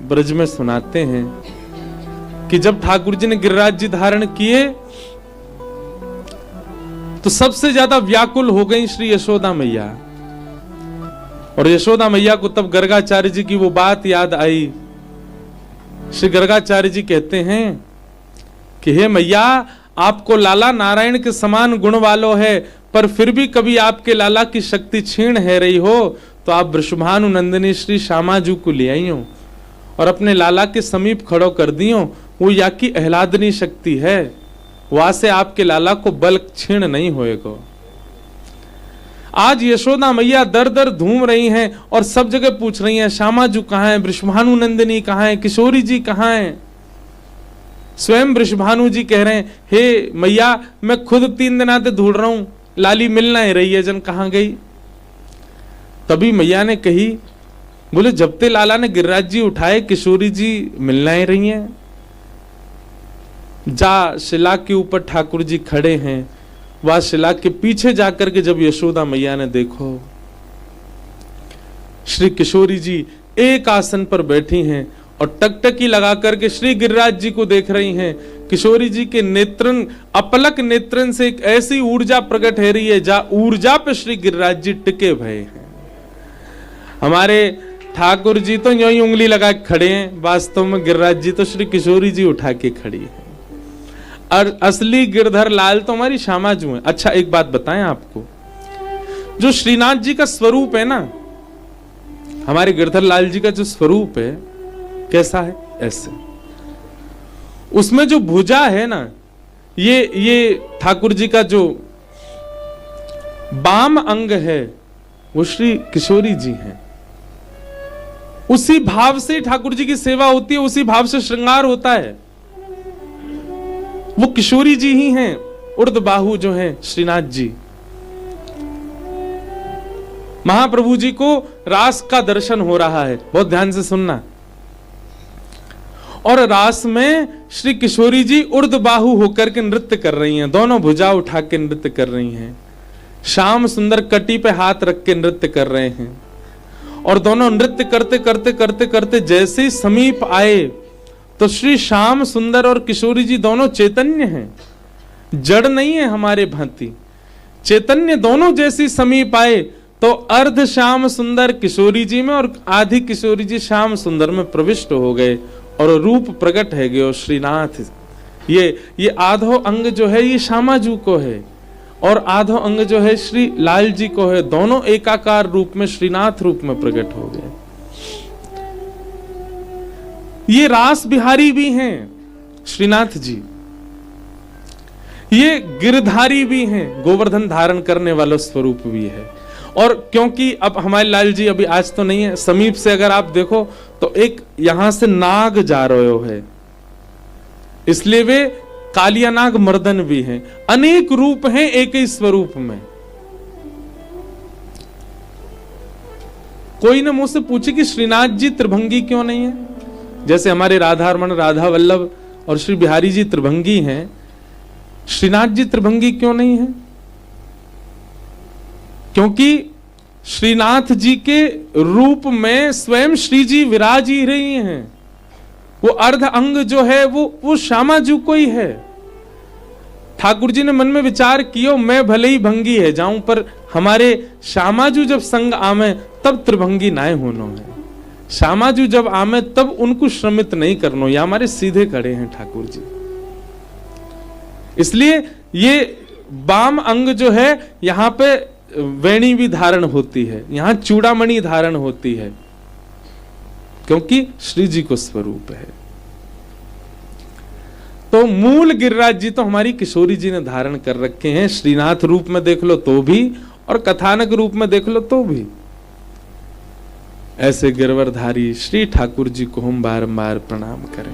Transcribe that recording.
ब्रज में सुनाते हैं कि जब ठाकुर जी ने गिरिराज जी धारण किए तो सबसे ज्यादा व्याकुल हो गई श्री यशोदा मैया। और यशोदा मैया को तब गर्गाचार्य जी की वो बात याद आई। श्री गर्गाचार्य जी कहते हैं कि हे मैया, आपको लाला नारायण के समान गुण वालो है, पर फिर भी कभी आपके लाला की शक्ति क्षीण है रही हो तो आप वृषभानु नंदिनी श्री श्यामाजू को ले आई हो और अपने लाला के समीप खड़ो कर दियो। वो या की आह्लादनी शक्ति है, वहां से आपके लाला को बल क्षीण नहीं होएगा। आज यशोदा मैया दर दर घूम रही हैं और सब जगह पूछ रही हैं श्यामाजू कहाँ है, वृषभानु नंदिनी कहाँ है, किशोरी जी कहाँ है। स्वयं वृषभानु जी कह रहे हैं, हे मैया, मैं खुद 3 दिन आते ढूंढ रहा हूं, लाली मिलना ही रही है, जन कहाँ गई। तभी मैया ने कही, बोले जब ते लाला ने गिरिराज जी उठाए, किशोरी जी मिलना ही रही हैं। जा शिला के ऊपर ठाकुर जी खड़े हैं, वह शिला के पीछे जाकर के जब यशोदा मैया ने देखो, श्री किशोरी जी एक आसन पर बैठी हैं और टकटकी लगा करके श्री गिरिराज जी को देख रही हैं। किशोरी जी के नेत्रन, अपलक नेत्रन से एक ऐसी ऊर्जा प्रकट हो रही है जा ऊर्जा पे श्री गिरिराज जी टिके भय हैं। हमारे ठाकुर जी तो यूं ही उंगली लगा के खड़े हैं, वास्तव में गिरिराज जी तो श्री किशोरी जी उठा के खड़ी है। और असली गिरधर लाल तो हमारी श्यामाजू है। अच्छा एक बात बताएं आपको, जो श्रीनाथ जी का स्वरूप है ना, हमारे गिरधर लाल जी का जो स्वरूप है कैसा है, ऐसे उसमें जो भुजा है ना, ये ठाकुर जी का जो बाम अंग है वो श्री किशोरी जी हैं। उसी भाव से ठाकुर जी की सेवा होती है, उसी भाव से श्रृंगार होता है। वो किशोरी जी ही हैं। उर्द बाहु जो है श्रीनाथ जी, महाप्रभु जी को रास का दर्शन हो रहा है, बहुत ध्यान से सुनना। और रास में श्री किशोरी जी उर्द बाहु होकर के नृत्य कर रही हैं, दोनों भुजा उठा के नृत्य कर रही हैं। श्याम सुंदर कटी पे हाथ रख के नृत्य कर रहे हैं और दोनों नृत्य करते करते करते करते जैसे ही समीप आए तो श्री श्याम सुंदर और किशोरी जी दोनों चैतन्य हैं, जड़ नहीं है हमारे भांति, चैतन्य दोनों जैसी समीप आए तो अर्ध श्याम सुंदर किशोरी जी में और आधी किशोरी जी श्याम सुंदर में प्रविष्ट हो गए और रूप प्रकट है गयो श्रीनाथ। ये आधो अंग जो है ये श्यामाजू को है और आधो अंग जो है श्री लाल जी को है, दोनों एकाकार रूप में श्रीनाथ रूप में प्रकट हो गए। ये रास बिहारी भी हैं श्रीनाथ जी, ये गिरधारी भी हैं, गोवर्धन धारण करने वाला स्वरूप भी है। और क्योंकि अब हमारे लाल जी अभी आज तो नहीं है, समीप से अगर आप देखो तो एक यहां से नाग जा रहे हो है, इसलिए वे कालिया नाग मर्दन भी हैं। अनेक रूप हैं एक ही स्वरूप में। कोई ने मुझसे पूछे कि श्रीनाथ जी त्रिभंगी क्यों नहीं है, जैसे हमारे राधारमण राधा वल्लभ और श्री बिहारी जी त्रिभंगी हैं, श्रीनाथ जी त्रिभंगी क्यों नहीं है? क्योंकि श्रीनाथ जी के रूप में स्वयं श्री जी विराज ही रही हैं। वो अर्ध अंग जो है वो श्यामाजू को ही है। ठाकुर जी ने मन में विचार किया, मैं भले ही भंगी है जाऊं पर हमारे श्यामाजू जब संग आमे तब त्रिभंगी नाय होनो है। श्यामाजू जब आमे तब उनको श्रमित नहीं करनो, या हमारे सीधे खड़े हैं ठाकुर जी। इसलिए ये बाम अंग जो है यहां पे वेणी भी धारण होती है, यहां चूड़ामणि धारण होती है, क्योंकि श्री जी को स्वरूप है। तो मूल गिरिराज जी तो हमारी किशोरी जी ने धारण कर रखे हैं, श्रीनाथ रूप में देख लो तो भी और कथानक रूप में देख लो तो भी। ऐसे गिरवरधारी श्री ठाकुर जी को हम बारंबार प्रणाम करें।